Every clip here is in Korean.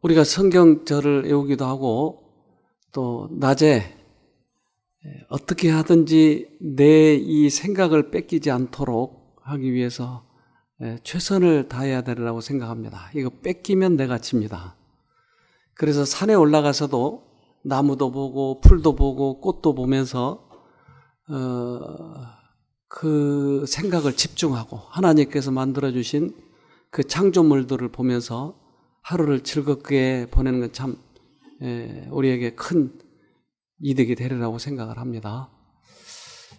우리가 성경절을 외우기도 하고 또 낮에 어떻게 하든지 내 이 생각을 뺏기지 않도록 하기 위해서 최선을 다해야 되리라고 생각합니다. 이거 뺏기면 내가 집니다. 그래서 산에 올라가서도 나무도 보고 풀도 보고 꽃도 보면서 그 생각을 집중하고 하나님께서 만들어주신 그 창조물들을 보면서 하루를 즐겁게 보내는 건 참 우리에게 큰 이득이 되리라고 생각을 합니다.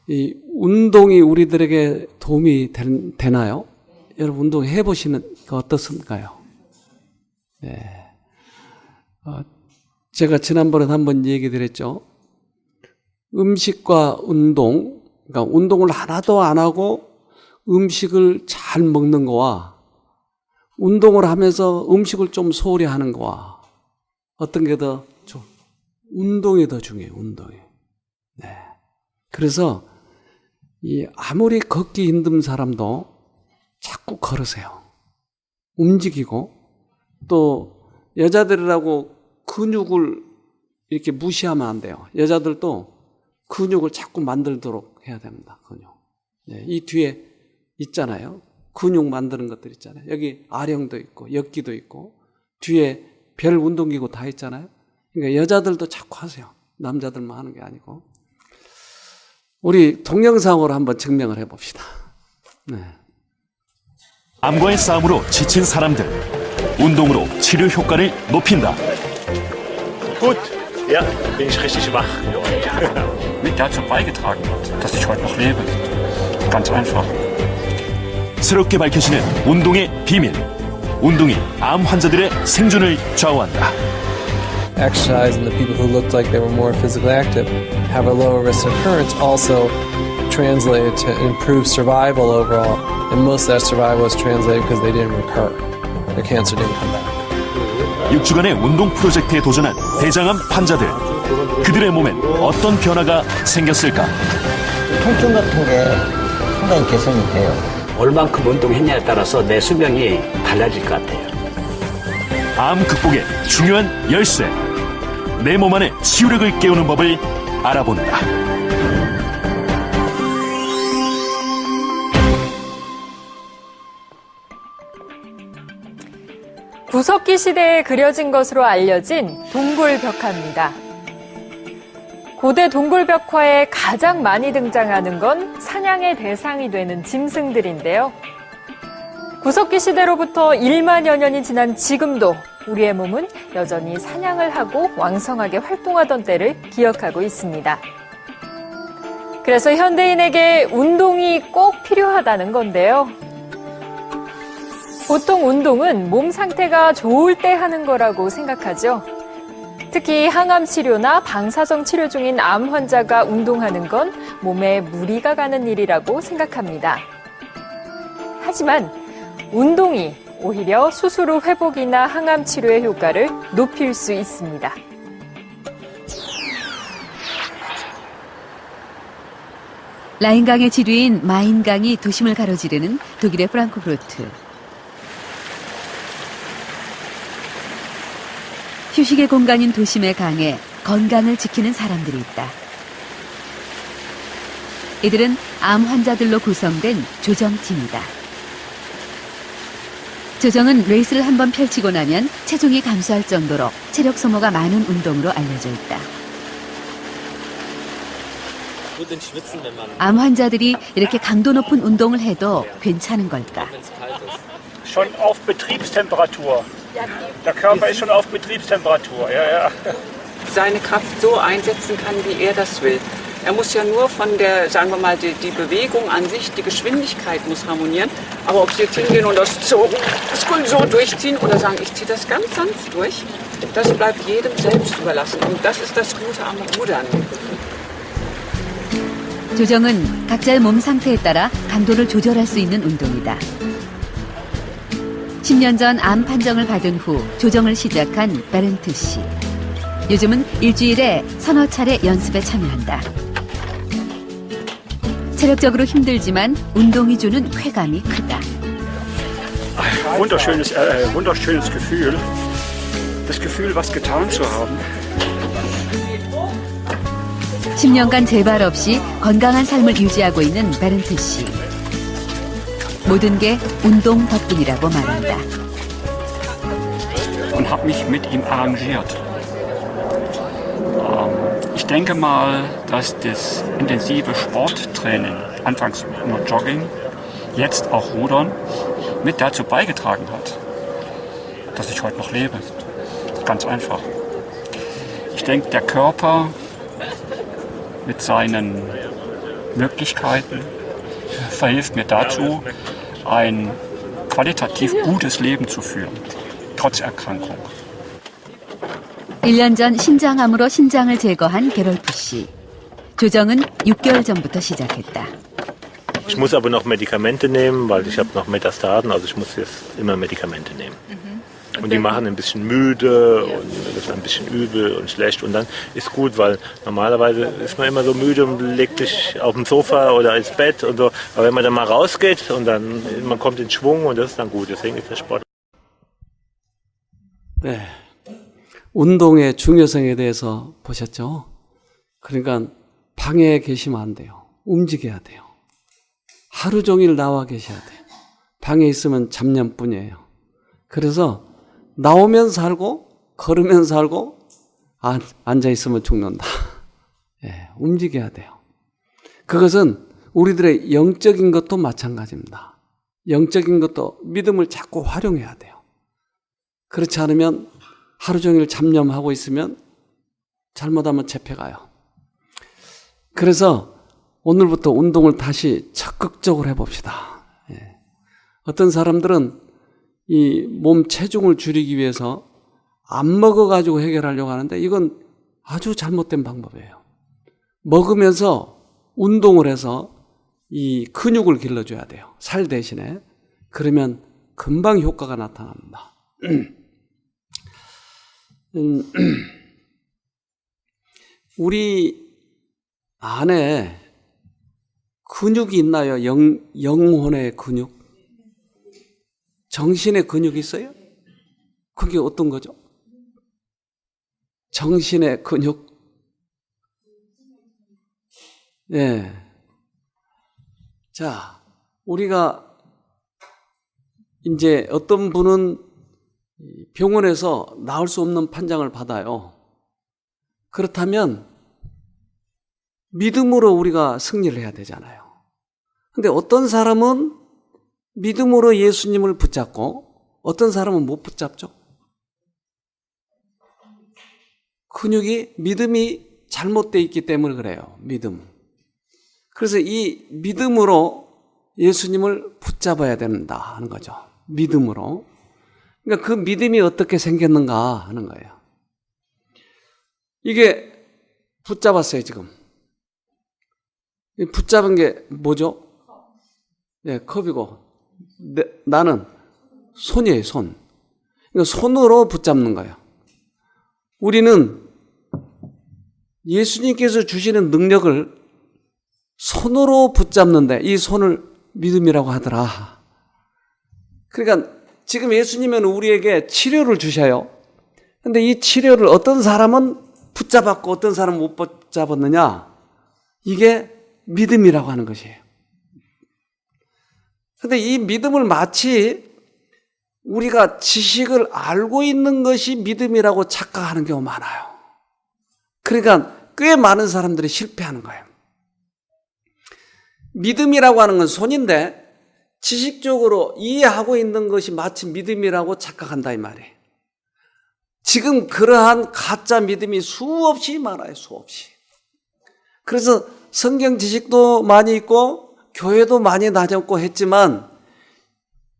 이 운동이 우리들에게 도움이 되나요? 여러분 운동해 보시는 거 어떻습니까요? 네. 제가 지난번에 한번 얘기 드렸죠. 음식과 운동, 그러니까 운동을 하나도 안 하고 음식을 잘 먹는 거와 운동을 하면서 음식을 좀 소홀히 하는 거와 어떤 게 더 좋아? 운동이 더 중요해요, 운동이. 네. 그래서 아무리 걷기 힘든 사람도 자꾸 걸으세요. 움직이고 또 여자들이라고 근육을 이렇게 무시하면 안 돼요. 여자들도 근육을 자꾸 만들도록 해야 됩니다. 근육. 네, 이 뒤에 있잖아요. 근육 만드는 것들 있잖아요. 여기 아령도 있고 역기도 있고 뒤에 별 운동기구 다 있잖아요. 그러니까 여자들도 자꾸 하세요. 남자들만 하는 게 아니고. 우리 동영상으로 한번 증명을 해봅시다. 네. 암과의 싸움으로 지친 사람들. 운동으로 치료 효과를 높인다. Gut, ja, bin ich richtig wach. Mit dazu beigetragen hat, dass ich heute noch lebe. Ganz einfach. 새롭게 밝혀지는 운동의 비밀. 운동이 암 환자들의 생존을 좌우한다. Exercise and the people who looked like they were more physically active have a lower risk of recurrence also translated to improved survival overall. And most of that survival was translated because they didn't recur. Their cancer didn't come back. 6주간의 운동 프로젝트에 도전한 대장암 환자들. 그들의 몸엔 어떤 변화가 생겼을까? 통증 같은 게 상당히 개선이 돼요. 얼만큼 운동했냐에 따라서 내 수명이 달라질 것 같아요. 암 극복의 중요한 열쇠. 내 몸 안의 치유력을 깨우는 법을 알아본다. 구석기 시대에 그려진 것으로 알려진 동굴벽화입니다. 고대 동굴벽화에 가장 많이 등장하는 건 사냥의 대상이 되는 짐승들인데요. 구석기 시대로부터 1만여 년이 지난 지금도 우리의 몸은 여전히 사냥을 하고 왕성하게 활동하던 때를 기억하고 있습니다. 그래서 현대인에게 운동이 꼭 필요하다는 건데요. 보통 운동은 몸 상태가 좋을 때 하는 거라고 생각하죠. 특히 항암 치료나 방사성 치료 중인 암 환자가 운동하는 건 몸에 무리가 가는 일이라고 생각합니다. 하지만 운동이 오히려 수술 후 회복이나 항암 치료의 효과를 높일 수 있습니다. 라인강의 지류인 마인강이 도심을 가로지르는 독일의 프랑크푸르트. 휴식의 공간인 도심의 강에 건강을 지키는 사람들이 있다. 이들은 암 환자들로 구성된 조정팀이다. 조정은 레이스를 한번 펼치고 나면 체중이 감소할 정도로 체력 소모가 많은 운동으로 알려져 있다. 암 환자들이 이렇게 강도 높은 운동을 해도 괜찮은 걸까? Schon auf Betriebstemperatur. Der Körper ist schon auf Betriebstemperatur. Ja, ja. Seine Kraft so einsetzen kann, wie er das will. Er muss ja nur von der, sagen wir mal, die Bewegung an sich, die Geschwindigkeit muss harmonieren. Aber ob Sie jetzt hingehen und das so durchziehen oder sagen, ich ziehe das ganz sanft durch, das bleibt jedem selbst überlassen. Und das ist das Gute am Rudern. 조정은 각자의 몸 상태에 따라 강도를 조절할 수 있는 운동이다. 10년 전 암 판정을 받은 후 조정을 시작한 베른트 씨. 요즘은 일주일에 서너 차례 연습에 참여한다. 체력적으로 힘들지만 운동이 주는 쾌감이 크다. Wunderschönes Gefühl. das Gefühl, was getan zu haben. 10년간 재발 없이 건강한 삶을 유지하고 있는 베른트 씨. 모든 게 운동 덕분이라고 말한다. Und habe mich mit ihm arrangiert. Ich denke mal, dass das intensive Sporttraining, anfangs nur Jogging, jetzt auch Rudern, mit dazu beigetragen hat, dass ich heute noch lebe. Ganz einfach. Ich denke, der Körper mit seinen Möglichkeiten verhilft mir dazu, ein qualitativ gutes Leben zu führen, trotz Erkrankung. 1년 전 신장암으로 신장을 제거한 게롤프 씨. 조정은 6개월 전부터 시작했다. Ich muss aber noch Medikamente nehmen, weil ich habe noch Metastasen, also ich muss jetzt immer Medikamente nehmen. Und die machen ein bisschen müde und wird ein bisschen übel und schlecht. Und dann ist gut, weil normalerweise ist man immer so müde und legt sich auf dem Sofa oder ins Bett und so. Aber wenn man dann mal rausgeht und dann man kommt in Schwung und das ist dann gut. Deswegen ist der Sport. 네. 운동의 중요성에 대해서 보셨죠? 그러니까 방에 계시면 안 돼요. 움직여야 돼요. 하루 종일 나와 계셔야 돼요. 방에 있으면 잡념뿐이에요. 그래서 나오면 살고 걸으면 살고 앉아 있으면 죽는다. 예, 움직여야 돼요. 그것은 우리들의 영적인 것도 마찬가지입니다. 영적인 것도 믿음을 자꾸 활용해야 돼요. 그렇지 않으면 하루 종일 잡념하고 있으면 잘못하면 잡혀가요. 그래서 오늘부터 운동을 다시 적극적으로 해봅시다. 예. 어떤 사람들은 이 몸 체중을 줄이기 위해서 안 먹어가지고 해결하려고 하는데 이건 아주 잘못된 방법이에요. 먹으면서 운동을 해서 이 근육을 길러줘야 돼요. 살 대신에. 그러면 금방 효과가 나타납니다. 우리 안에 근육이 있나요? 영혼의 근육? 정신의 근육이 있어요? 그게 어떤 거죠? 정신의 근육? 예. 자, 우리가 이제 어떤 분은 병원에서 나을 수 없는 판정을 받아요. 그렇다면 믿음으로 우리가 승리를 해야 되잖아요. 근데 어떤 사람은 믿음으로 예수님을 붙잡고 어떤 사람은 못 붙잡죠. 근육이 믿음이 잘못되어 있기 때문에 그래요. 믿음. 그래서 이 믿음으로 예수님을 붙잡아야 된다 하는 거죠. 믿음으로. 그러니까 그 믿음이 어떻게 생겼는가 하는 거예요. 이게 붙잡았어요, 지금. 붙잡은 게 뭐죠? 네, 컵이고. 나는 손이에요, 손. 그러니까 손으로 붙잡는 거예요. 우리는 예수님께서 주시는 능력을 손으로 붙잡는데 이 손을 믿음이라고 하더라. 그러니까 지금 예수님은 우리에게 치료를 주셔요. 근데 이 치료를 어떤 사람은 붙잡았고 어떤 사람은 못 붙잡았느냐? 이게 믿음이라고 하는 것이에요. 근데 이 믿음을 마치 우리가 지식을 알고 있는 것이 믿음이라고 착각하는 경우가 많아요. 그러니까 꽤 많은 사람들이 실패하는 거예요. 믿음이라고 하는 건 손인데 지식적으로 이해하고 있는 것이 마치 믿음이라고 착각한다 이 말이에요. 지금 그러한 가짜 믿음이 수없이 많아요. 수없이. 그래서 성경 지식도 많이 있고 교회도 많이 다녔고 했지만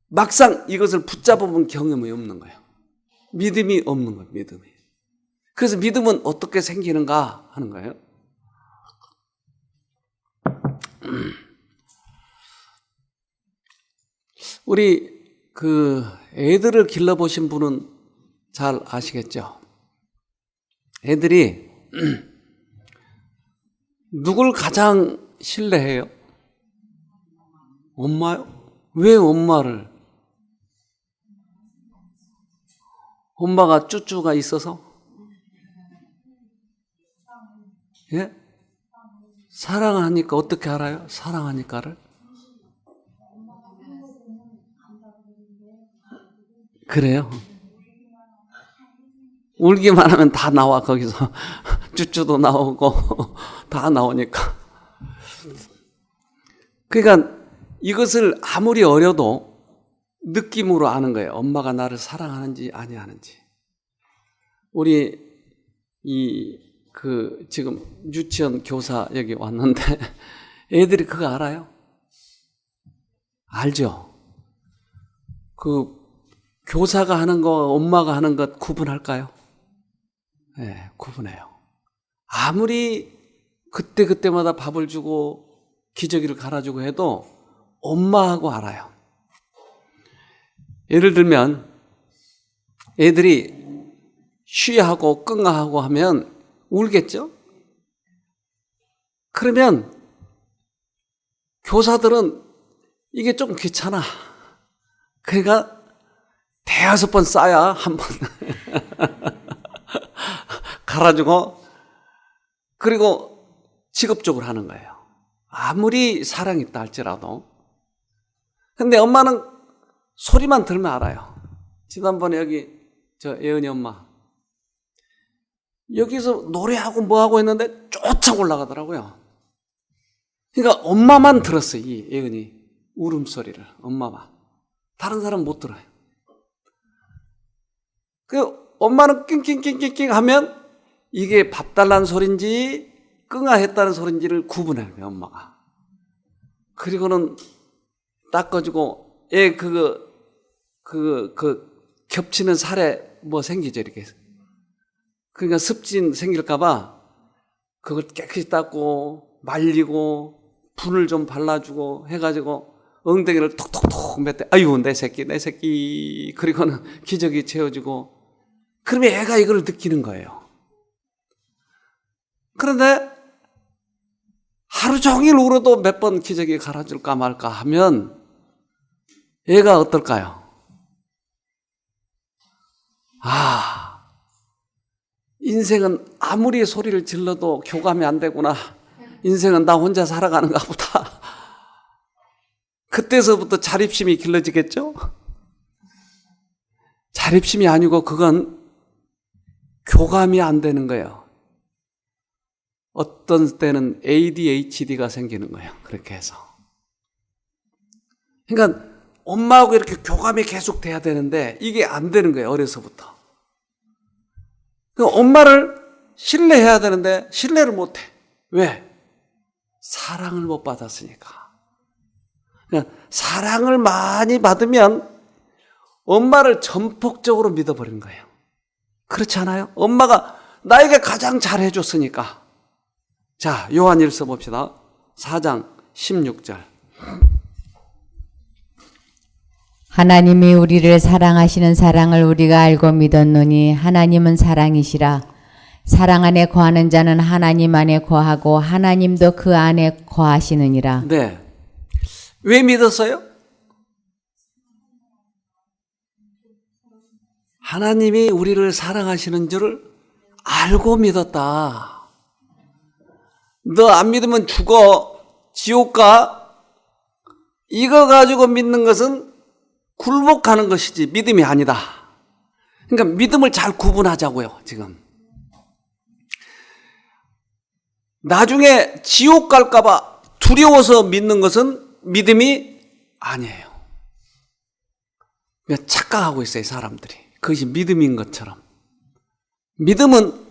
막상 이것을 붙잡아본 경험이 없는 거예요. 믿음이 없는 거예요. 믿음이. 그래서 믿음은 어떻게 생기는가 하는 거예요. 우리 그 애들을 길러보신 분은 잘 아시겠죠? 애들이 누굴 가장 신뢰해요? 엄마요? 왜 엄마를? 엄마가 쭈쭈가 있어서? 예? 사랑하니까 어떻게 알아요? 사랑하니까를? 그래요? 울기만 하면 다 나와 거기서 쭈쭈도 나오고 다 나오니까. 그러니까 이것을 아무리 어려도 느낌으로 아는 거예요. 엄마가 나를 사랑하는지 아니하는지. 우리 지금 유치원 교사 여기 왔는데 애들이 그거 알아요? 알죠? 그 교사가 하는 거, 엄마가 하는 것 구분할까요? 네, 구분해요. 아무리 그때마다 밥을 주고 기저귀를 갈아주고 해도 엄마하고 알아요. 예를 들면 애들이 쉬하고 끙하고 하면 울겠죠? 그러면 교사들은 이게 좀 귀찮아. 그러니까 대여섯 번 싸야 한 번 갈아주고 그리고 직업적으로 하는 거예요. 아무리 사랑이 있다 할지라도. 근데 엄마는 소리만 들면 알아요. 지난번에 여기 예은이 엄마 여기서 노래하고 뭐하고 했는데 쫓아 올라가더라고요. 그러니까 엄마만 들었어요. 이 예은이 울음소리를 엄마만. 다른 사람은 못 들어요. 그 엄마는 낑낑낑낑낑 하면 이게 밥 달라는 소린지 끙아 했다는 소린지를 구분해요. 엄마가. 그리고는 닦아주고 애 겹치는 살에 뭐 생기죠 이렇게. 그러니까 습진 생길까봐 그걸 깨끗이 닦고 말리고 분을 좀 발라주고 해가지고 엉덩이를 톡톡톡 몇 대, 아유 내 새끼 그리고는 기저귀 채워주고 그러면 애가 이걸 느끼는 거예요. 그런데 하루 종일 울어도 몇 번 기저귀 갈아줄까 말까 하면 애가 어떨까요? 인생은 아무리 소리를 질러도 교감이 안 되구나. 인생은 나 혼자 살아가는가 보다. 그때서부터 자립심이 길러지겠죠? 자립심이 아니고 그건 교감이 안 되는 거예요. 어떤 때는 ADHD가 생기는 거예요. 그렇게 해서. 그러니까 엄마하고 이렇게 교감이 계속 돼야 되는데 이게 안 되는 거예요. 어려서부터. 엄마를 신뢰해야 되는데 신뢰를 못해. 왜? 사랑을 못 받았으니까. 그러니까 사랑을 많이 받으면 엄마를 전폭적으로 믿어버리는 거예요. 그렇지 않아요? 엄마가 나에게 가장 잘해줬으니까. 자, 요한일서 봅시다. 4장 16절. 하나님이 우리를 사랑하시는 사랑을 우리가 알고 믿었노니 하나님은 사랑이시라. 사랑 안에 거하는 자는 하나님 안에 거하고 하나님도 그 안에 거하시느니라. 네. 왜 믿었어요? 하나님이 우리를 사랑하시는 줄을 알고 믿었다. 너 안 믿으면 죽어. 지옥 가. 이거 가지고 믿는 것은 굴복하는 것이지 믿음이 아니다. 그러니까 믿음을 잘 구분하자고요. 지금 나중에 지옥 갈까 봐 두려워서 믿는 것은 믿음이 아니에요. 그러니까 착각하고 있어요. 사람들이. 그것이 믿음인 것처럼. 믿음은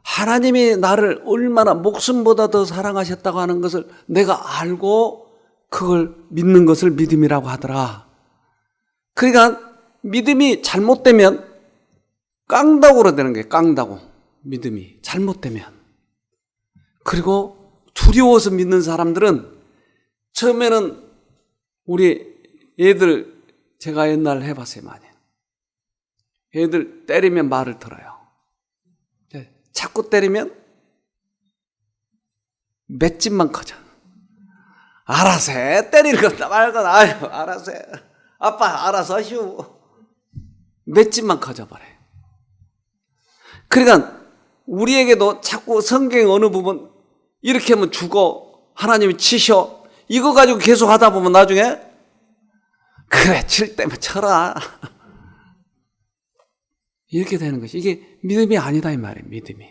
하나님이 나를 얼마나 목숨보다 더 사랑하셨다고 하는 것을 내가 알고 그걸 믿는 것을 믿음이라고 하더라. 그러니까 믿음이 잘못되면 깡다구로 되는 거예요. 깡다구. 믿음이 잘못되면. 그리고 두려워서 믿는 사람들은 처음에는 우리 애들 제가 옛날 해봤어요. 많이. 애들 때리면 말을 들어요. 자꾸 때리면 맷집만 커져. 알아서 해. 때리는 거다 말거나. 아유, 알아서 해. 아빠 알아서 하시오. 맷집만 커져버려요. 그러니까 우리에게도 자꾸 성경 어느 부분 이렇게 하면 죽어, 하나님이 치셔, 이거 가지고 계속 하다 보면 나중에 그래 칠 때면 쳐라 이렇게 되는 것이, 이게 믿음이 아니다 이 말이에요. 믿음이.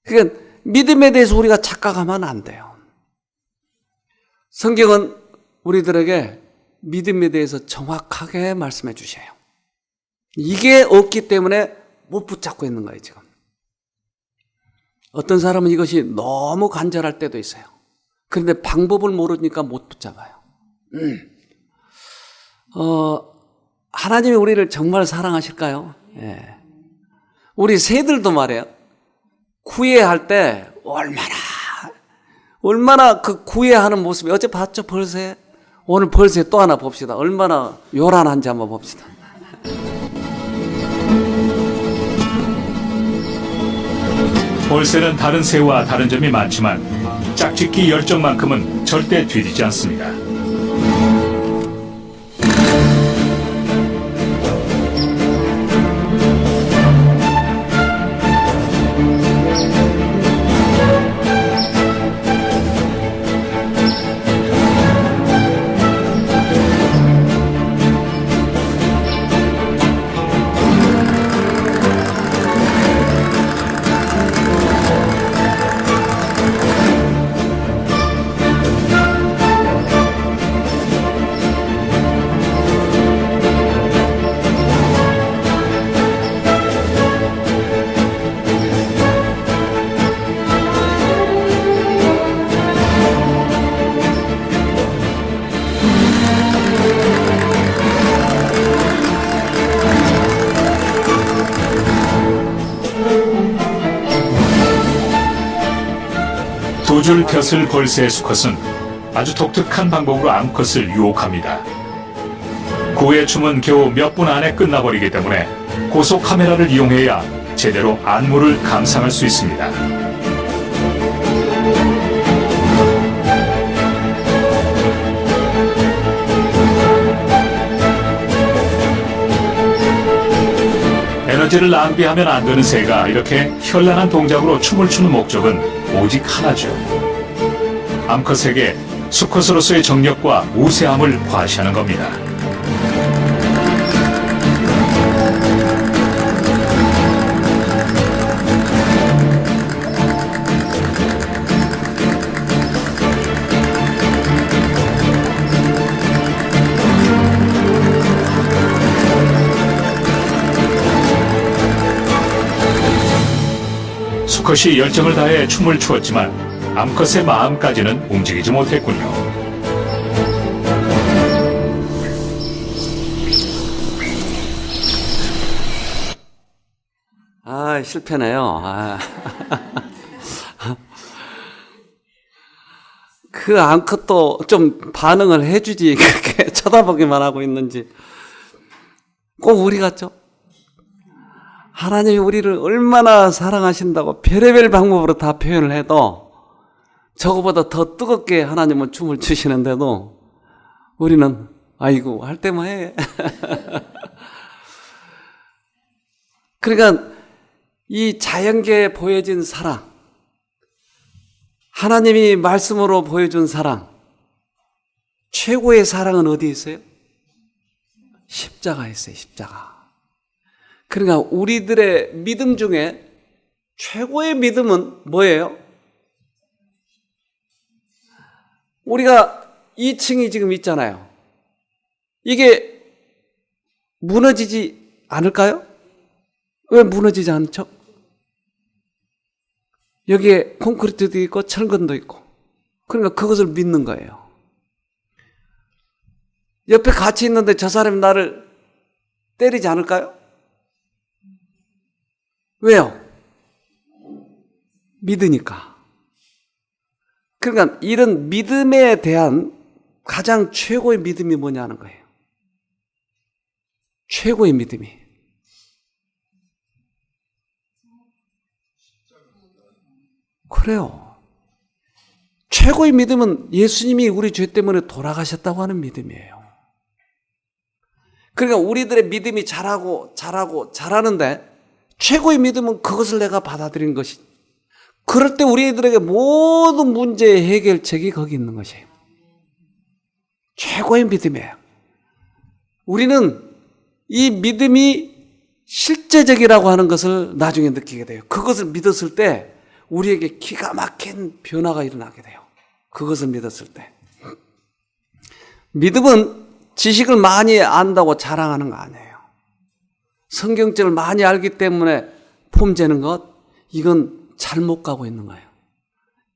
그러니까 믿음에 대해서 우리가 착각하면 안 돼요. 성경은 우리들에게 믿음에 대해서 정확하게 말씀해 주셔요. 이게 없기 때문에 못 붙잡고 있는 거예요 지금. 어떤 사람은 이것이 너무 간절할 때도 있어요. 그런데 방법을 모르니까 못 붙잡아요. 하나님이 우리를 정말 사랑하실까요? 예. 우리 새들도 말이에요. 구애할 때 얼마나 그 구애하는 모습이, 어제 봤죠 벌새? 오늘 벌새 또 하나 봅시다. 얼마나 요란한지 한번 봅시다. 벌새는 다른 새와 다른 점이 많지만 짝짓기 열정만큼은 절대 뒤지지 않습니다. 두 줄 벼슬 벌새의 수컷은 아주 독특한 방법으로 암컷을 유혹합니다. 구의 춤은 겨우 몇 분 안에 끝나버리기 때문에 고속 카메라를 이용해야 제대로 안무를 감상할 수 있습니다. 에너지를 낭비하면 안 되는 새가 이렇게 현란한 동작으로 춤을 추는 목적은 오직 하나죠. 암컷에게 수컷으로서의 정력과 우세함을 과시하는 겁니다. 수컷이 열정을 다해 춤을 추었지만 암컷의 마음까지는 움직이지 못했군요. 실패네요. 그 암컷도 좀 반응을 해주지, 그렇게 쳐다보기만 하고 있는지. 꼭 우리 같죠? 하나님이 우리를 얼마나 사랑하신다고 별의별 방법으로 다 표현을 해도 저거보다 더 뜨겁게 하나님은 춤을 추시는데도 우리는 아이고 할 때만 해. 그러니까 이 자연계에 보여진 사랑, 하나님이 말씀으로 보여준 사랑, 최고의 사랑은 어디 있어요? 십자가에 있어요. 십자가. 그러니까 우리들의 믿음 중에 최고의 믿음은 뭐예요? 우리가 2층이 지금 있잖아요. 이게 무너지지 않을까요? 왜 무너지지 않죠? 여기에 콘크리트도 있고 철근도 있고, 그러니까 그것을 믿는 거예요. 옆에 같이 있는데 저 사람이 나를 때리지 않을까요? 왜요? 믿으니까. 그러니까 이런 믿음에 대한 가장 최고의 믿음이 뭐냐는 거예요. 최고의 믿음이. 그래요. 최고의 믿음은 예수님이 우리 죄 때문에 돌아가셨다고 하는 믿음이에요. 그러니까 우리들의 믿음이 자라는데 최고의 믿음은 그것을 내가 받아들인 것이. 그럴 때 우리들에게 모든 문제의 해결책이 거기 있는 것이에요. 최고의 믿음이에요. 우리는 이 믿음이 실제적이라고 하는 것을 나중에 느끼게 돼요. 그것을 믿었을 때 우리에게 기가 막힌 변화가 일어나게 돼요. 그것을 믿었을 때. 믿음은 지식을 많이 안다고 자랑하는 거 아니에요. 성경책을 많이 알기 때문에 폼재는 것, 이건 잘못 가고 있는 거예요.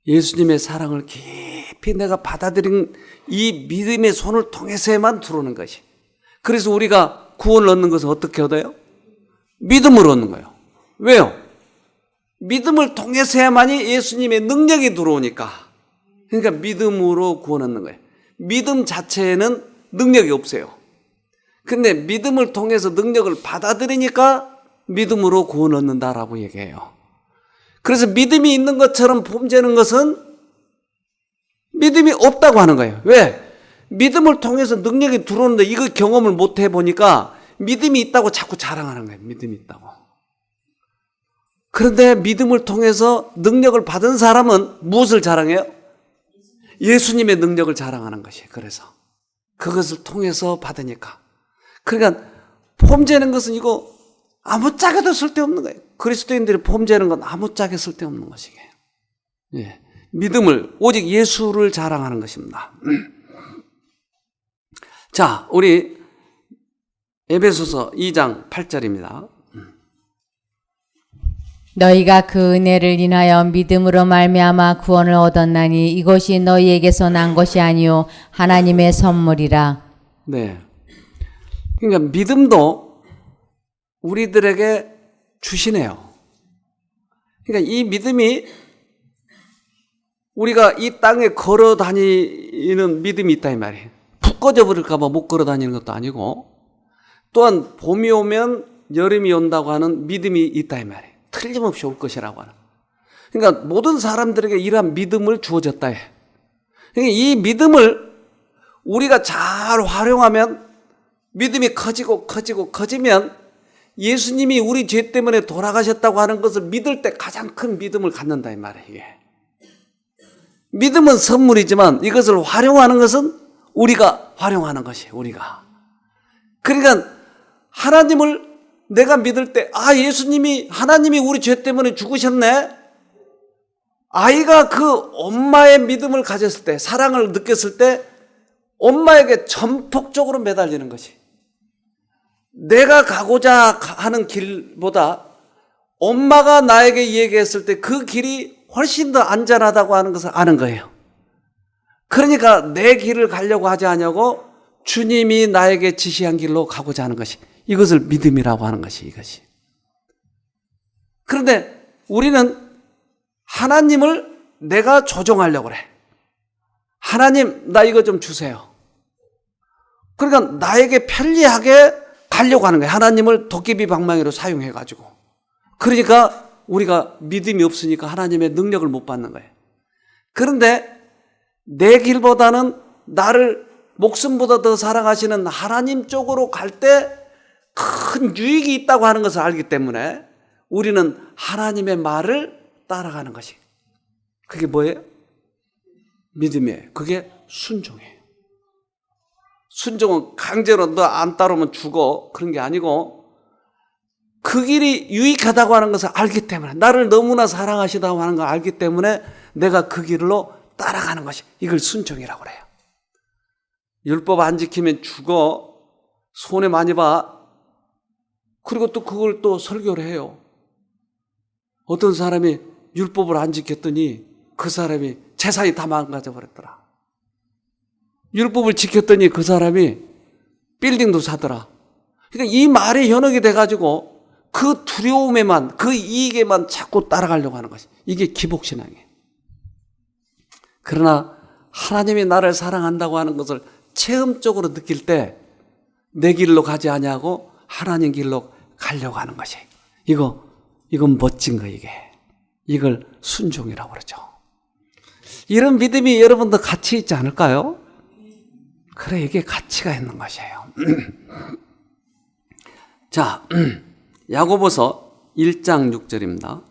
예수님의 사랑을 깊이 내가 받아들인 이 믿음의 손을 통해서만 들어오는 것이. 그래서 우리가 구원을 얻는 것은 어떻게 얻어요? 믿음을 얻는 거예요. 왜요? 믿음을 통해서야만이 예수님의 능력이 들어오니까. 그러니까 믿음으로 구원 얻는 거예요. 믿음 자체에는 능력이 없어요. 근데 믿음을 통해서 능력을 받아들이니까 믿음으로 구원 얻는다라고 얘기해요. 그래서 믿음이 있는 것처럼 폼재는 것은 믿음이 없다고 하는 거예요. 왜? 믿음을 통해서 능력이 들어오는데 이거 경험을 못 해보니까 믿음이 있다고 자꾸 자랑하는 거예요. 믿음이 있다고. 그런데 믿음을 통해서 능력을 받은 사람은 무엇을 자랑해요? 예수님의 능력을 자랑하는 것이에요. 그래서 그것을 통해서 받으니까. 그러니까 폼재는 것은 이거 아무짝에도 쓸데없는 거예요. 그리스도인들이 폼재는 건 아무짝에 쓸데없는 것이에요. 예. 믿음을 오직 예수를 자랑하는 것입니다. 자, 우리 에베소서 2장 8절입니다. 너희가 그 은혜를 인하여 믿음으로 말미암아 구원을 얻었나니 이것이 너희에게서 난 것이 아니요 하나님의 선물이라. 네. 그러니까 믿음도 우리들에게 주시네요. 그러니까 이 믿음이 우리가 이 땅에 걸어 다니는 믿음이 있다 이 말이에요. 푹 꺼져 버릴까 봐 못 걸어 다니는 것도 아니고, 또한 봄이 오면 여름이 온다고 하는 믿음이 있다 이 말이에요. 틀림없이 올 것이라고 하는. 그러니까 모든 사람들에게 이러한 믿음을 주어졌다 해. 그러니까 이 믿음을 우리가 잘 활용하면 믿음이 커지면 예수님이 우리 죄 때문에 돌아가셨다고 하는 것을 믿을 때 가장 큰 믿음을 갖는다 이 말이에요. 이게. 믿음은 선물이지만 이것을 활용하는 것은 우리가 활용하는 것이에요. 우리가. 그러니까 하나님을 내가 믿을 때, 아, 예수님이, 하나님이 우리 죄 때문에 죽으셨네? 아이가 그 엄마의 믿음을 가졌을 때, 사랑을 느꼈을 때, 엄마에게 전폭적으로 매달리는 것이. 내가 가고자 하는 길보다 엄마가 나에게 얘기했을 때 그 길이 훨씬 더 안전하다고 하는 것을 아는 거예요. 그러니까 내 길을 가려고 하지 않냐고 주님이 나에게 지시한 길로 가고자 하는 것이. 이것을 믿음이라고 하는 것이 이것이. 그런데 우리는 하나님을 내가 조종하려고 그래. 하나님, 나 이거 좀 주세요. 그러니까 나에게 편리하게 가려고 하는 거예요. 하나님을 도깨비 방망이로 사용해가지고. 그러니까 우리가 믿음이 없으니까 하나님의 능력을 못 받는 거예요. 그런데 내 길보다는 나를 목숨보다 더 사랑하시는 하나님 쪽으로 갈 때 큰 유익이 있다고 하는 것을 알기 때문에 우리는 하나님의 말을 따라가는 것이. 그게 뭐예요? 믿음이에요. 그게 순종이에요. 순종은 강제로 너 안 따르면 죽어 그런 게 아니고 그 길이 유익하다고 하는 것을 알기 때문에, 나를 너무나 사랑하시다고 하는 걸 알기 때문에 내가 그 길로 따라가는 것이, 이걸 순종이라고 그래요. 율법 안 지키면 죽어, 손해 많이 봐. 그리고 또 그걸 또 설교를 해요. 어떤 사람이 율법을 안 지켰더니 그 사람이 재산이 다 망가져 버렸더라. 율법을 지켰더니 그 사람이 빌딩도 사더라. 그러니까 이 말이 현혹이 돼가지고 그 두려움에만, 그 이익에만 자꾸 따라가려고 하는 것이, 이게 기복신앙이에요. 그러나 하나님이 나를 사랑한다고 하는 것을 체험적으로 느낄 때 내 길로 가지 아니하고 하나님 길로 가려고 하는 것이, 이건 멋진 거, 이게. 이걸 순종이라고 그러죠. 이런 믿음이 여러분도 가치 있지 않을까요? 그래, 이게 가치가 있는 것이에요. 자, 야고보서 1장 6절입니다.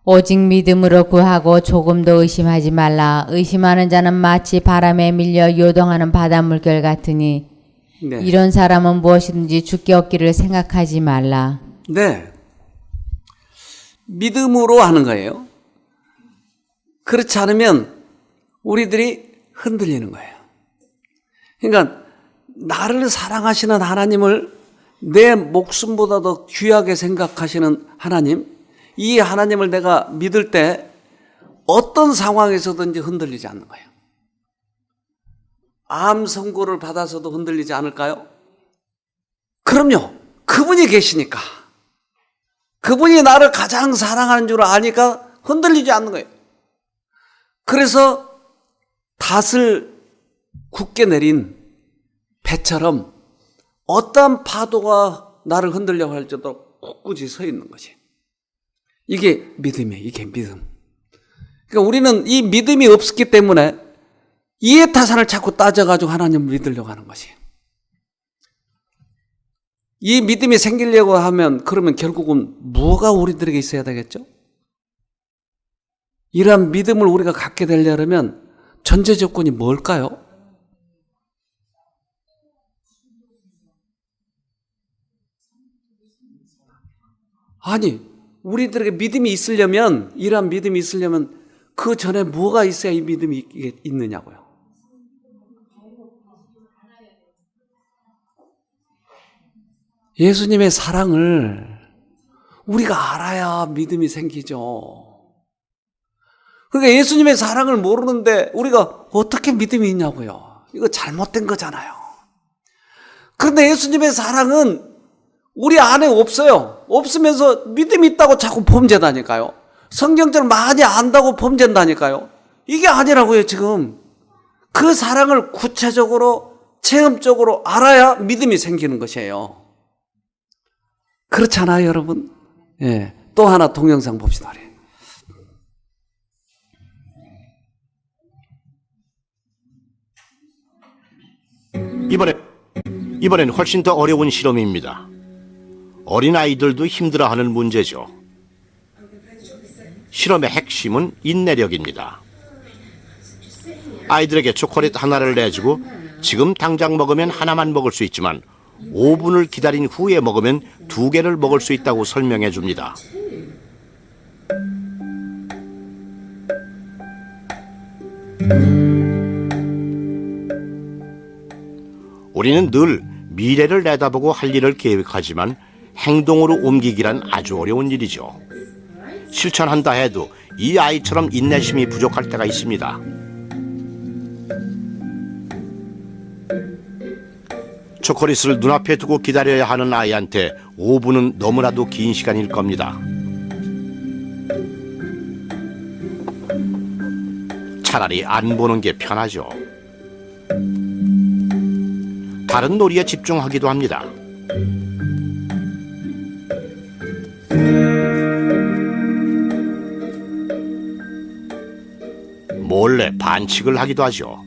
오직 믿음으로 구하고 조금도 의심하지 말라. 의심하는 자는 마치 바람에 밀려 요동하는 바닷물결 같으니 네. 이런 사람은 무엇이든지 주께 얻기를 생각하지 말라. 네. 믿음으로 하는 거예요. 그렇지 않으면 우리들이 흔들리는 거예요. 그러니까 나를 사랑하시는 하나님을 내 목숨보다 더 귀하게 생각하시는 하나님, 이 하나님을 내가 믿을 때 어떤 상황에서든지 흔들리지 않는 거예요. 암 선고를 받아서도 흔들리지 않을까요? 그럼요. 그분이 계시니까. 그분이 나를 가장 사랑하는 줄 아니까 흔들리지 않는 거예요. 그래서 닷을 굳게 내린 배처럼 어떤 파도가 나를 흔들려고 할지도 굳건히 서 있는 거지. 이게 믿음이에요. 이게 믿음. 그러니까 우리는 이 믿음이 없었기 때문에 이해타산을 자꾸 따져가지고 하나님을 믿으려고 하는 것이. 이 믿음이 생기려고 하면 그러면 결국은 뭐가 우리들에게 있어야 되겠죠? 이러한 믿음을 우리가 갖게 되려면 전제 조건이 뭘까요? 아니, 우리들에게 믿음이 있으려면, 이러한 믿음이 있으려면 그 전에 뭐가 있어야 이 믿음이 있느냐고요. 예수님의 사랑을 우리가 알아야 믿음이 생기죠. 그러니까 예수님의 사랑을 모르는데 우리가 어떻게 믿음이 있냐고요. 이거 잘못된 거잖아요. 그런데 예수님의 사랑은 우리 안에 없어요. 없으면서 믿음이 있다고 자꾸 범죄다니까요. 성경절 많이 안다고 범죄한다니까요. 이게 아니라고요, 지금. 그 사랑을 구체적으로, 체험적으로 알아야 믿음이 생기는 것이에요. 그렇잖아요, 여러분. 예. 또 하나 동영상 봅시다, 우리. 이번엔 훨씬 더 어려운 실험입니다. 어린아이들도 힘들어하는 문제죠. 실험의 핵심은 인내력입니다. 아이들에게 초콜릿 하나를 내주고 지금 당장 먹으면 하나만 먹을 수 있지만 5분을 기다린 후에 먹으면 2개를 먹을 수 있다고 설명해 줍니다. 우리는 늘 미래를 내다보고 할 일을 계획하지만 행동으로 옮기기란 아주 어려운 일이죠. 실천한다 해도 이 아이처럼 인내심이 부족할 때가 있습니다. 초콜릿을 눈앞에 두고 기다려야 하는 아이한테 5분은 너무나도 긴 시간일 겁니다. 차라리 안 보는 게 편하죠. 다른 놀이에 집중하기도 합니다. 몰래 반칙을 하기도 하죠.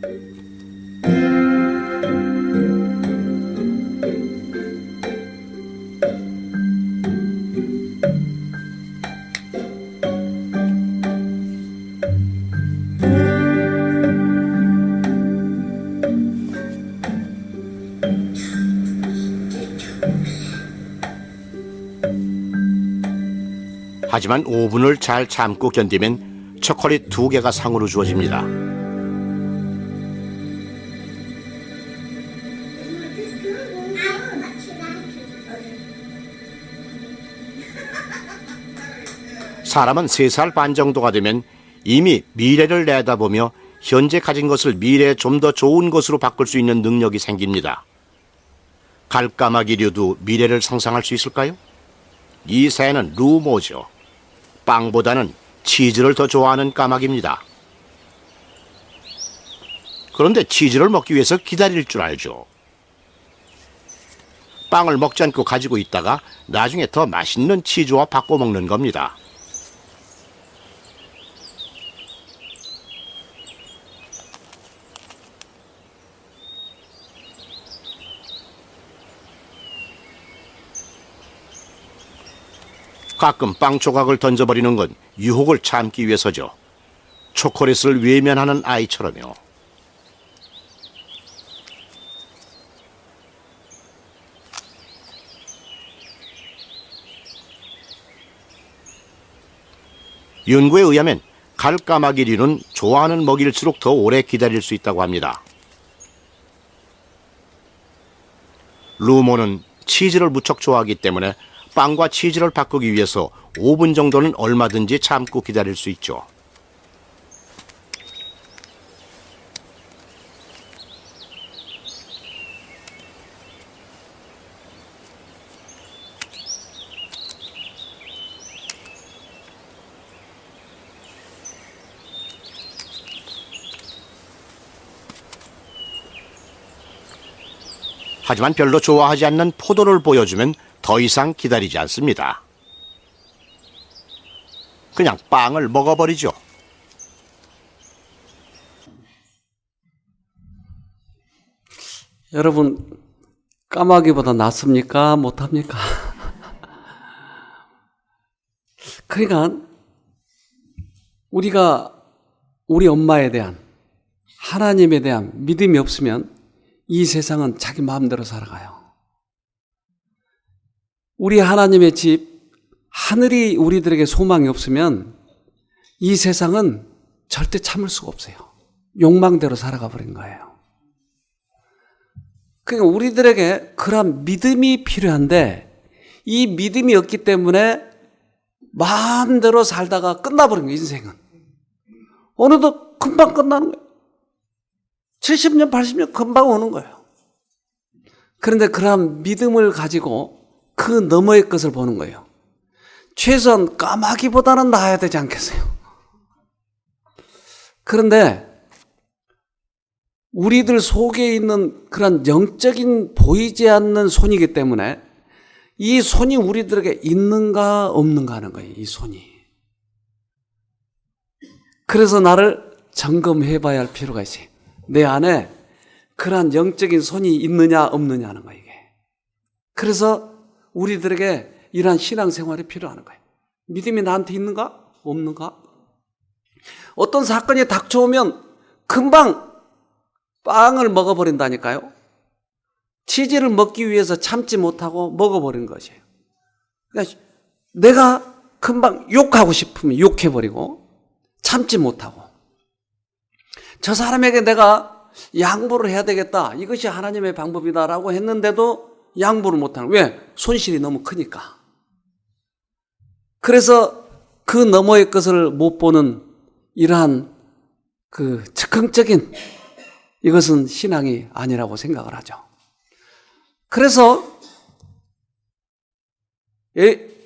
하지만 5분을 잘 참고 견디면 초콜릿 2개가 상으로 주어집니다. 사람은 3살 반 정도가 되면 이미 미래를 내다보며 현재 가진 것을 미래에 좀 더 좋은 것으로 바꿀 수 있는 능력이 생깁니다. 갈까마귀류도 미래를 상상할 수 있을까요? 이 새는 루모죠. 빵보다는 치즈를 더 좋아하는 까마귀입니다. 그런데 치즈를 먹기 위해서 기다릴 줄 알죠. 빵을 먹지 않고 가지고 있다가 나중에 더 맛있는 치즈와 바꿔 먹는 겁니다. 가끔 빵 조각을 던져버리는 건 유혹을 참기 위해서죠. 초콜릿을 외면하는 아이처럼요. 연구에 의하면 갈까마귀류는 좋아하는 먹이일수록 더 오래 기다릴 수 있다고 합니다. 루모는 치즈를 무척 좋아하기 때문에 빵과 치즈를 바꾸기 위해서 5분 정도는 얼마든지 참고 기다릴 수 있죠. 하지만 별로 좋아하지 않는 포도를 보여주면 더 이상 기다리지 않습니다. 그냥 빵을 먹어버리죠. 여러분, 까마귀보다 낫습니까? 못합니까? 그러니까 우리가 우리 엄마에 대한, 하나님에 대한 믿음이 없으면 이 세상은 자기 마음대로 살아가요. 우리 하나님의 집, 하늘이 우리들에게 소망이 없으면 이 세상은 절대 참을 수가 없어요. 욕망대로 살아가 버린 거예요. 그러니까 우리들에게 그런 믿음이 필요한데 이 믿음이 없기 때문에 마음대로 살다가 끝나버린 거예요, 인생은. 어느덧 금방 끝나는 거예요. 70년, 80년 금방 오는 거예요. 그런데 그런 믿음을 가지고 그 너머의 것을 보는 거예요. 최소한 까마귀보다는 나아야 되지 않겠어요? 그런데 우리들 속에 있는 그런 영적인 보이지 않는 손이기 때문에 이 손이 우리들에게 있는가 없는가 하는 거예요, 이 손이. 그래서 나를 점검해 봐야 할 필요가 있어요. 내 안에 그러한 영적인 손이 있느냐 없느냐 하는 거예요, 이게. 그래서 우리들에게 이러한 신앙생활이 필요한 거예요. 믿음이 나한테 있는가 없는가? 어떤 사건이 닥쳐오면 금방 빵을 먹어버린다니까요. 치즈를 먹기 위해서 참지 못하고 먹어버린 것이에요. 그러니까 내가 금방 욕하고 싶으면 욕해버리고 참지 못하고, 저 사람에게 내가 양보를 해야 되겠다, 이것이 하나님의 방법이다라고 했는데도 양보를 못하는, 왜? 손실이 너무 크니까. 그래서 그 너머의 것을 못 보는 이러한 그 즉흥적인, 이것은 신앙이 아니라고 생각을 하죠. 그래서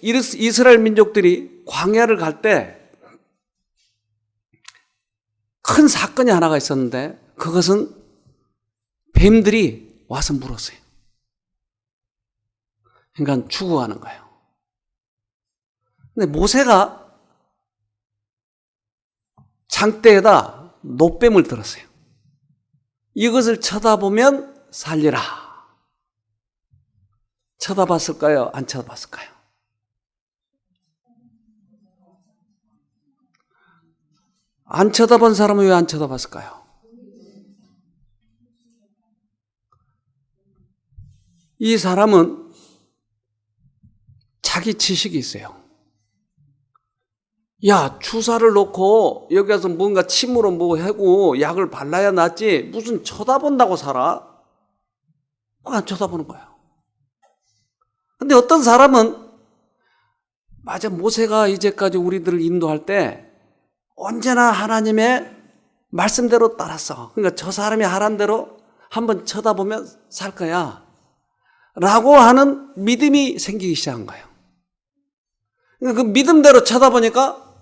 이스라엘 민족들이 광야를 갈 때 큰 사건이 하나가 있었는데 그것은 뱀들이 와서 물었어요. 그러니까 죽어가는 거예요. 근데 모세가 장대에다 놋뱀을 들었어요. 이것을 쳐다보면 살리라. 쳐다봤을까요? 안 쳐다봤을까요? 안 쳐다본 사람은 왜 안 쳐다봤을까요? 이 사람은 자기 지식이 있어요. 야, 주사를 놓고 여기 와서 뭔가 침으로 뭐 하고 약을 발라야 낫지 무슨 쳐다본다고 살아? 안 쳐다보는 거예요. 근데 어떤 사람은, 맞아, 모세가 이제까지 우리들을 인도할 때 언제나 하나님의 말씀대로 따랐어. 그러니까 저 사람이 하란 대로 한번 쳐다보면 살 거야 라고 하는 믿음이 생기기 시작한 거예요. 그러니까 그 믿음대로 쳐다보니까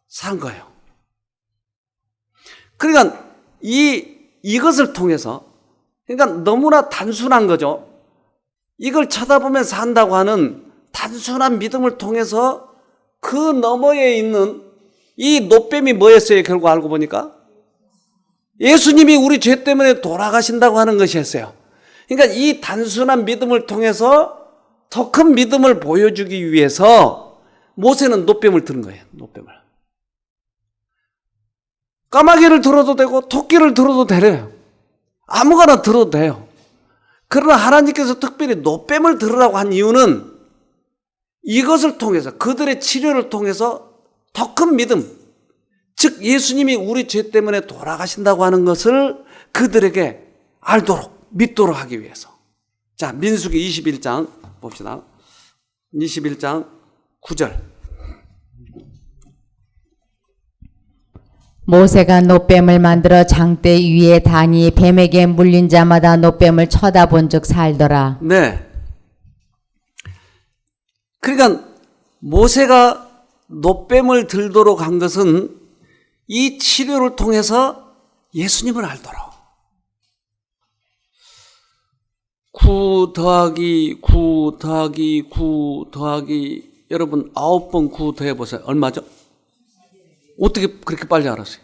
산 거예요. 그러니까 이것을 통해서, 그러니까 너무나 단순한 거죠. 이걸 쳐다보면 산다고 하는 단순한 믿음을 통해서 그 너머에 있는 이 놋뱀이 뭐였어요? 결국 알고 보니까 예수님이 우리 죄 때문에 돌아가신다고 하는 것이었어요. 그러니까 이 단순한 믿음을 통해서 더 큰 믿음을 보여주기 위해서 모세는 노뱀을 들은 거예요. 노뱀을. 까마귀를 들어도 되고 토끼를 들어도 되래요. 아무거나 들어도 돼요. 그러나 하나님께서 특별히 노뱀을 들으라고 한 이유는 이것을 통해서, 그들의 치료를 통해서 더 큰 믿음, 즉 예수님이 우리 죄 때문에 돌아가신다고 하는 것을 그들에게 알도록, 믿도록 하기 위해서. 자, 민수기 21장 봅시다. 21장 9절. 모세가 노뱀을 만들어 장대 위에 다니 뱀에게 물린 자마다 노뱀을 쳐다본 즉 살더라. 네. 그러니까 모세가 노뱀을 들도록 한 것은 이 치료를 통해서 예수님을 알도록. 9 더하기 9 더하기 9 더하기 여러분 9번 9 더해보세요. 얼마죠? 어떻게 그렇게 빨리 알았어요?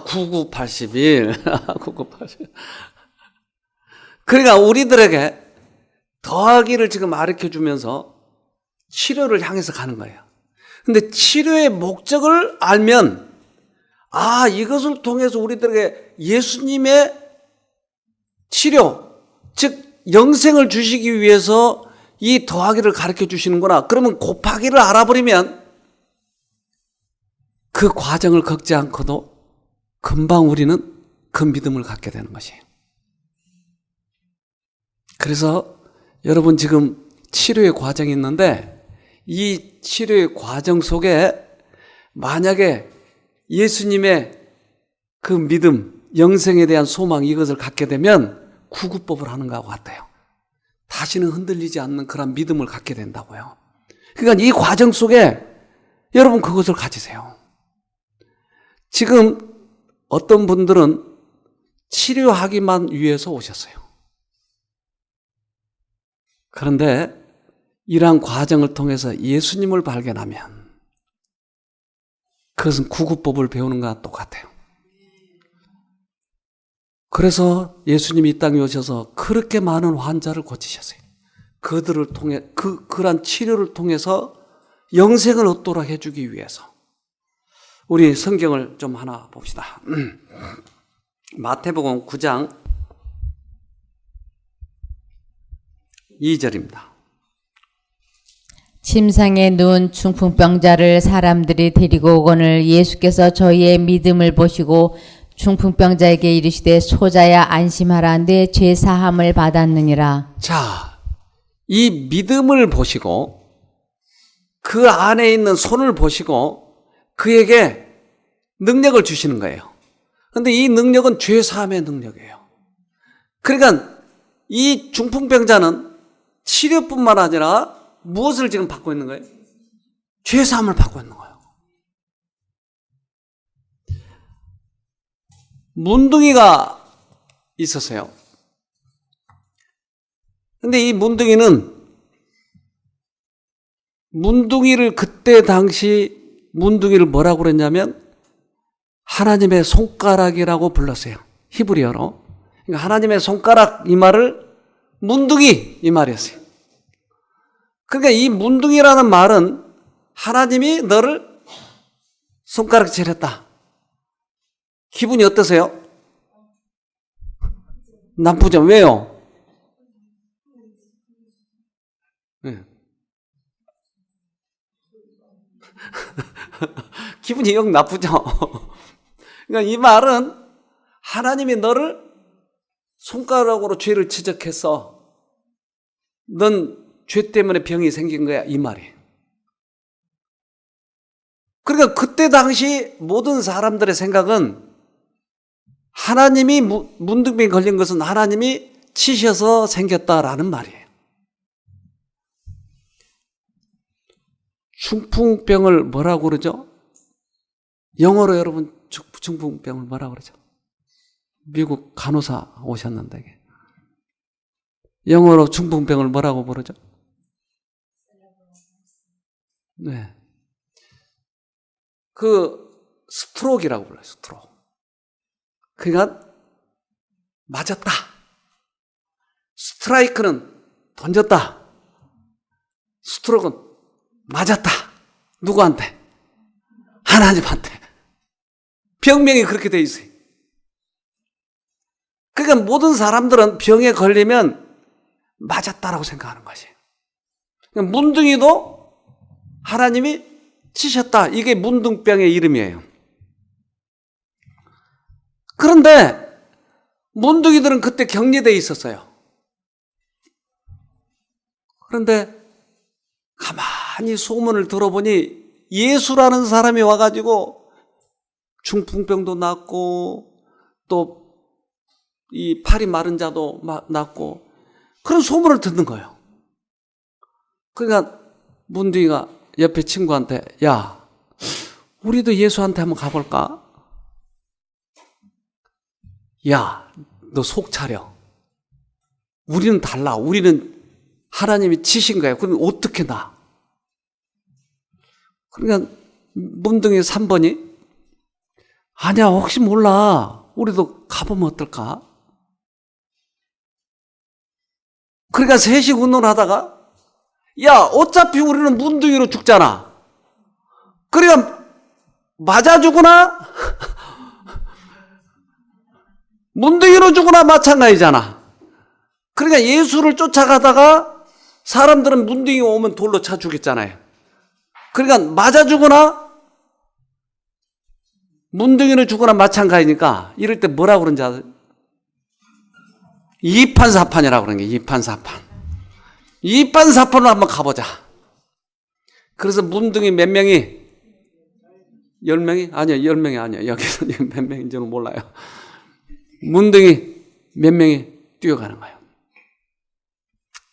9981. 9981. 그러니까 우리들에게 더하기를 지금 가르쳐 주면서 치료를 향해서 가는 거예요. 근데 치료의 목적을 알면, 이것을 통해서 우리들에게 예수님의 치료, 즉 영생을 주시기 위해서 이 더하기를 가르쳐 주시는구나. 그러면 곱하기를 알아버리면 그 과정을 겪지 않고도 금방 우리는 그 믿음을 갖게 되는 것이에요. 그래서 여러분 지금 치료의 과정이 있는데, 이 치료의 과정 속에 만약에 예수님의 그 믿음, 영생에 대한 소망, 이것을 갖게 되면 구구법을 하는 것과 같아요. 다시는 흔들리지 않는 그런 믿음을 갖게 된다고요. 그러니까 이 과정 속에 여러분 그것을 가지세요. 지금 어떤 분들은 치료하기만 위해서 오셨어요. 그런데 이러한 과정을 통해서 예수님을 발견하면 그것은 구구법을 배우는 것과 똑같아요. 그래서 예수님이 이 땅에 오셔서 그렇게 많은 환자를 고치셨어요. 그들을 통해, 그러한 치료를 통해서 영생을 얻도록 해주기 위해서. 우리 성경을 좀 하나 봅시다. 마태복음 9장 2절입니다. 침상에 누운 중풍병자를 사람들이 데리고 오거늘 예수께서 저희의 믿음을 보시고 중풍병자에게 이르시되 소자야 안심하라 내 죄 사함을 받았느니라. 자, 이 믿음을 보시고 그 안에 있는 손을 보시고 그에게 능력을 주시는 거예요. 그런데 이 능력은 죄 사함의 능력이에요. 그러니까 이 중풍병자는 치료뿐만 아니라 무엇을 지금 받고 있는 거예요? 죄 사함을 받고 있는 거예요. 문둥이가 있었어요. 근데 이 문둥이를 그때 당시 문둥이를 뭐라고 그랬냐면 하나님의 손가락이라고 불렀어요. 히브리어로. 그러니까 하나님의 손가락 이 말을 문둥이 이 말이었어요. 그러니까 이 문둥이라는 말은 하나님이 너를 손가락질 했다. 기분이 어떠세요? 나쁘죠? 왜요? 네. 기분이 영 나쁘죠? 그러니까 이 말은 하나님이 너를 손가락으로 죄를 지적해서 넌 죄 때문에 병이 생긴 거야, 이 말이에요. 그러니까 그때 당시 모든 사람들의 생각은 하나님이 문둥병이 걸린 것은 하나님이 치셔서 생겼다라는 말이에요. 중풍병을 뭐라고 그러죠? 영어로 여러분 중풍병을 뭐라고 그러죠? 미국 간호사 오셨는데 영어로 중풍병을 뭐라고 부르죠? 네. 그 스트로크라고 불러요. 스트로크. 그러니까 맞았다. 스트라이크는 던졌다. 스트로크는 맞았다. 누구한테? 하나님한테. 병명이 그렇게 돼 있어요. 그러니까 모든 사람들은 병에 걸리면 맞았다라고 생각하는 것이에요. 그러니까 문둥이도 하나님이 치셨다. 이게 문둥병의 이름이에요. 그런데 문둥이들은 그때 격리되어 있었어요. 그런데 가만히 소문을 들어보니 예수라는 사람이 와가지고 중풍병도 낫고 또 이 팔이 마른 자도 낫고 그런 소문을 듣는 거예요. 그러니까 문둥이가 옆에 친구한테 야, 우리도 예수한테 한번 가볼까? 야, 너 속 차려. 우리는 달라. 우리는 하나님이 치신 거야. 그럼 어떻게 나? 그러니까 문둥이 3번이 아니야, 혹시 몰라. 우리도 가보면 어떨까? 그러니까 셋이 운동하다가 야, 어차피 우리는 문둥이로 죽잖아. 그러니까 맞아 죽으나 문둥이로 죽으나 마찬가지잖아. 그러니까 예수를 쫓아가다가 사람들은 문둥이가 오면 돌로 차 죽였잖아요. 그러니까 맞아 죽으나 문둥이로 죽으나 마찬가지니까 이럴 때 뭐라고 그런지 아세요? 이판사판이라고 그러는 게 이판사판. 이판사판으로 한번 가보자. 그래서 문둥이 몇 명이? 10명이? 아니요, 10명이 아니에요. 여기서 몇 명인지는 몰라요. 문둥이 몇 명이 뛰어가는 거예요.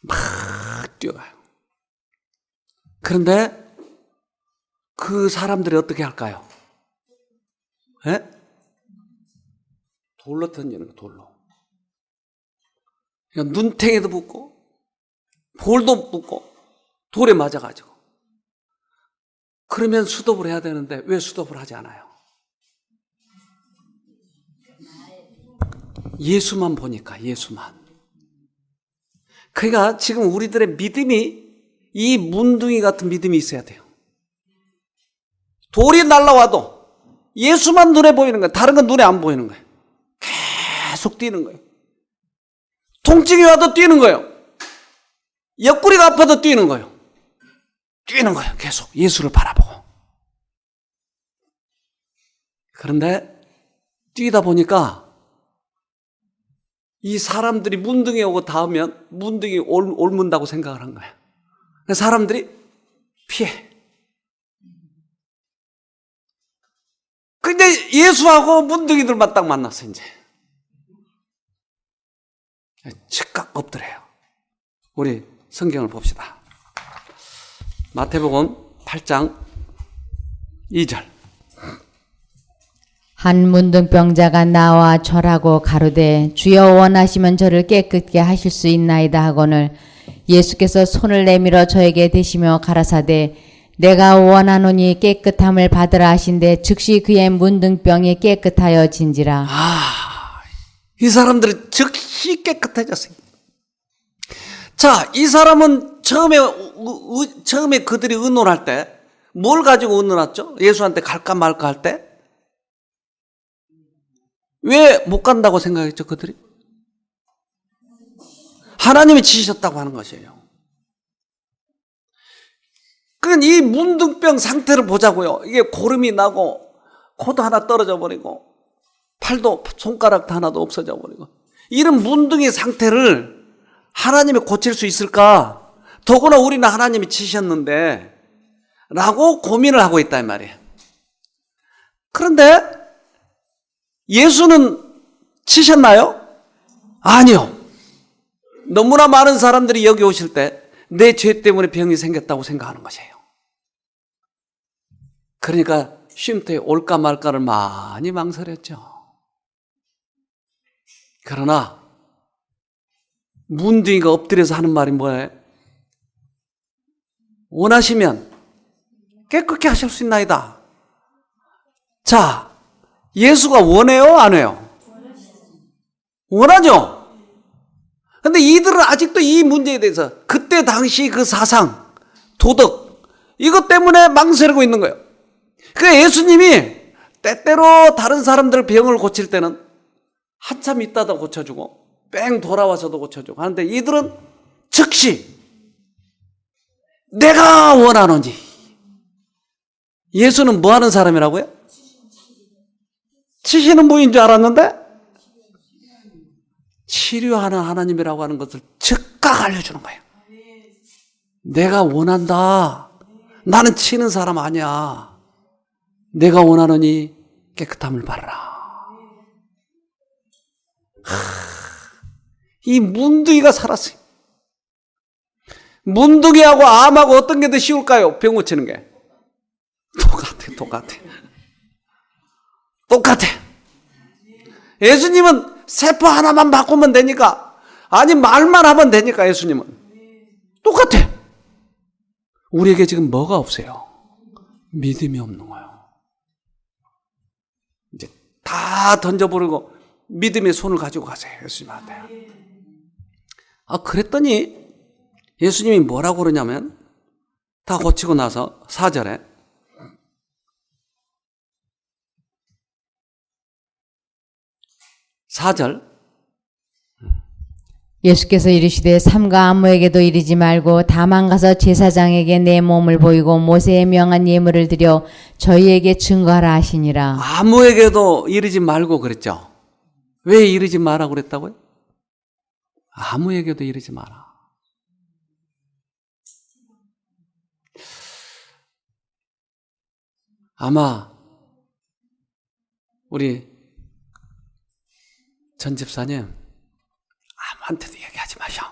막 뛰어가요. 그런데 그 사람들이 어떻게 할까요? 에? 돌로 던지는 거, 돌로. 그러니까 눈탱이도 붙고 볼도 붙고 돌에 맞아가지고. 그러면 수도를 해야 되는데 왜 수도를 하지 않아요? 예수만 보니까, 예수만. 그러니까 지금 우리들의 믿음이 이 문둥이 같은 믿음이 있어야 돼요. 돌이 날라와도 예수만 눈에 보이는 거예요. 다른 건 눈에 안 보이는 거예요. 계속 뛰는 거예요. 통증이 와도 뛰는 거예요. 옆구리가 아파도 뛰는 거예요. 뛰는 거예요. 계속 예수를 바라보고. 그런데 뛰다 보니까 이 사람들이 문둥이 오고 닿으면 문둥이 옮는다고 생각을 한 거예요. 그래서 사람들이 피해. 근데 예수하고 문둥이들만 딱 만났어, 이제. 즉각 엎드려요. 우리 성경을 봅시다. 마태복음 8장 2절. 한 문둥병자가 나와 절하고 가로되 주여 원하시면 저를 깨끗게 하실 수 있나이다 하거늘 예수께서 손을 내밀어 저에게 대시며 가라사대 내가 원하노니 깨끗함을 받으라 하신대 즉시 그의 문둥병이 깨끗하여 진지라. 이 사람들이 즉시 깨끗해졌어요. 자, 이 사람은 처음에 그들이 의논할 때 뭘 가지고 의논했죠? 예수한테 갈까 말까 할 때? 왜 못 간다고 생각했죠, 그들이? 하나님이 지시셨다고 하는 것이에요. 그러니까 이 문둥병 상태를 보자고요. 이게 고름이 나고 코도 하나 떨어져 버리고 팔도 손가락 하나도 없어져 버리고 이런 문둥이 상태를 하나님이 고칠 수 있을까? 더구나 우리는 하나님이 치셨는데 라고 고민을 하고 있다 이 말이에요. 그런데 예수는 치셨나요? 아니요. 너무나 많은 사람들이 여기 오실 때 내 죄 때문에 병이 생겼다고 생각하는 것이에요. 그러니까 쉼터에 올까 말까를 많이 망설였죠. 그러나 문둥이가 엎드려서 하는 말이 뭐예요? 원하시면 깨끗게 하실 수 있나이다. 자, 예수가 원해요? 안 해요? 원하죠? 근데 이들은 아직도 이 문제에 대해서 그때 당시 그 사상, 도덕, 이것 때문에 망설이고 있는 거예요. 그러니까 예수님이 때때로 다른 사람들 병을 고칠 때는 한참 있다가 고쳐주고 뺑 돌아와서도 고쳐주고 하는데 이들은 즉시 내가 원하노니. 예수는 뭐 하는 사람이라고요? 치시는 분인 줄 알았는데 치료하는 하나님이라고 하는 것을 즉각 알려주는 거예요. 내가 원한다. 나는 치는 사람 아니야. 내가 원하노니 깨끗함을 받아라. 이 문둥이가 살았어요. 문둥이하고 암하고 어떤 게 더 쉬울까요? 병 고치는 게. 똑같아. 예수님은 세포 하나만 바꾸면 되니까, 아니 말만 하면 되니까 예수님은 똑같아. 우리에게 지금 뭐가 없어요? 믿음이 없는 거예요. 이제 다 던져버리고 믿음의 손을 가지고 가세요. 예수님한테. 그랬더니 예수님이 뭐라고 그러냐면 다 고치고 나서 4절에 예수께서 이르시되 삼가 아무에게도 이르지 말고 다만 가서 제사장에게 내 몸을 보이고 모세의 명한 예물을 드려 저희에게 증거하라 하시니라. 아무에게도 이르지 말고 그랬죠. 왜 이르지 마라 그랬다고요? 아무에게도 이르지 마라. 아마 우리 전 집사님 아무한테도 얘기하지 마셔.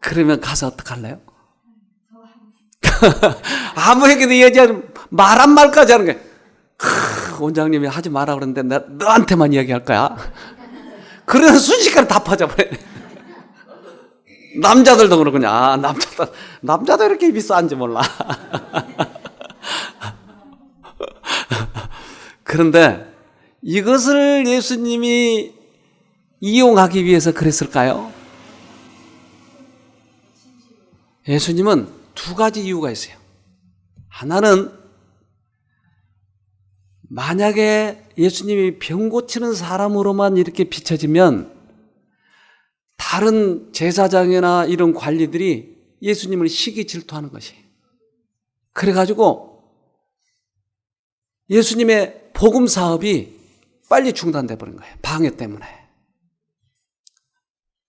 그러면 가서 어떡할래요? 아무에게도 얘기하지 말 한 말까지 하는 거예요. 원장님이 하지 마라 그러는데 내가 너한테만 얘기할 거야. 그래서 순식간에 다 퍼져버려. 남자들도 그러구나. 남자도 이렇게 비싼지 몰라. 그런데 이것을 예수님이 이용하기 위해서 그랬을까요? 예수님은 두 가지 이유가 있어요. 하나는 만약에 예수님이 병 고치는 사람으로만 이렇게 비춰지면 다른 제사장이나 이런 관리들이 예수님을 시기 질투하는 것이. 그래가지고 예수님의 복음 사업이 빨리 중단돼 버린 거예요. 방해 때문에.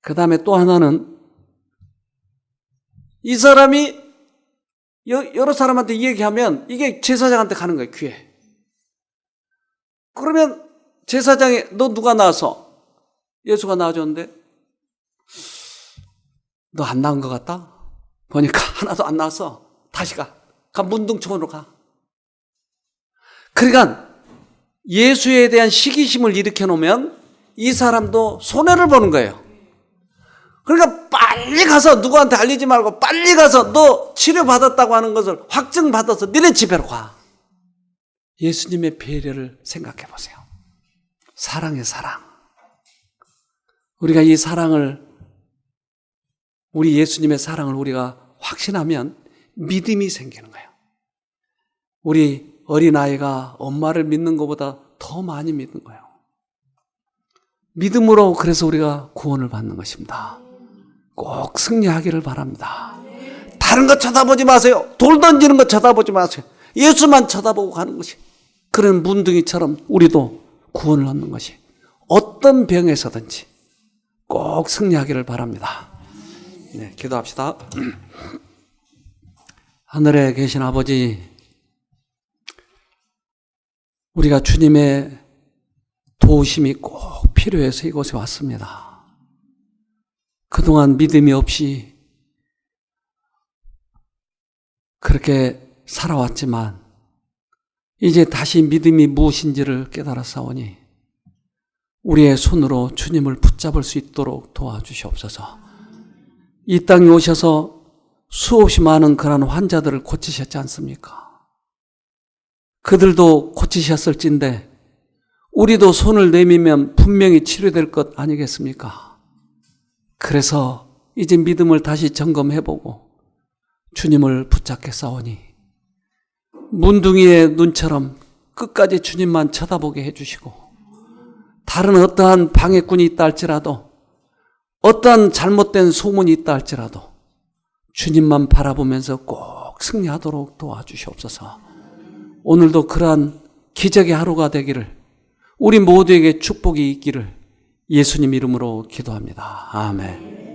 그 다음에 또 하나는 이 사람이 여러 사람한테 얘기하면 이게 제사장한테 가는 거예요. 귀에. 그러면 제사장이 너 누가 나왔어? 예수가 나와줬는데 너 안 나온 것 같다? 보니까 하나도 안 나왔어. 다시 가. 문둥촌으로 가. 그러니까 예수에 대한 시기심을 일으켜 놓으면 이 사람도 손해를 보는 거예요. 그러니까 빨리 가서 누구한테 알리지 말고 빨리 가서 너 치료받았다고 하는 것을 확증받아서 너네 집에로 가. 예수님의 배려를 생각해 보세요. 사랑의 사랑. 우리가 이 사랑을, 우리 예수님의 사랑을 우리가 확신하면 믿음이 생기는 거예요. 우리 어린아이가 엄마를 믿는 것보다 더 많이 믿는 거예요. 믿음으로 그래서 우리가 구원을 받는 것입니다. 꼭 승리하기를 바랍니다. 다른 거 쳐다보지 마세요. 돌 던지는 거 쳐다보지 마세요. 예수만 쳐다보고 가는 것이, 그런 문둥이처럼 우리도 구원을 얻는 것이, 어떤 병에서든지 꼭 승리하기를 바랍니다. 네, 기도합시다. 하늘에 계신 아버지, 우리가 주님의 도우심이 꼭 필요해서 이곳에 왔습니다. 그동안 믿음이 없이 그렇게 살아왔지만 이제 다시 믿음이 무엇인지를 깨달았사오니 우리의 손으로 주님을 붙잡을 수 있도록 도와주시옵소서. 이 땅에 오셔서 수없이 많은 그런 환자들을 고치셨지 않습니까? 그들도 고치셨을진데 우리도 손을 내밀면 분명히 치료될 것 아니겠습니까? 그래서 이제 믿음을 다시 점검해보고 주님을 붙잡게 싸우니 문둥이의 눈처럼 끝까지 주님만 쳐다보게 해주시고 다른 어떠한 방해꾼이 있다 할지라도 어떠한 잘못된 소문이 있다 할지라도 주님만 바라보면서 꼭 승리하도록 도와주시옵소서. 오늘도 그러한 기적의 하루가 되기를 우리 모두에게 축복이 있기를 예수님 이름으로 기도합니다. 아멘.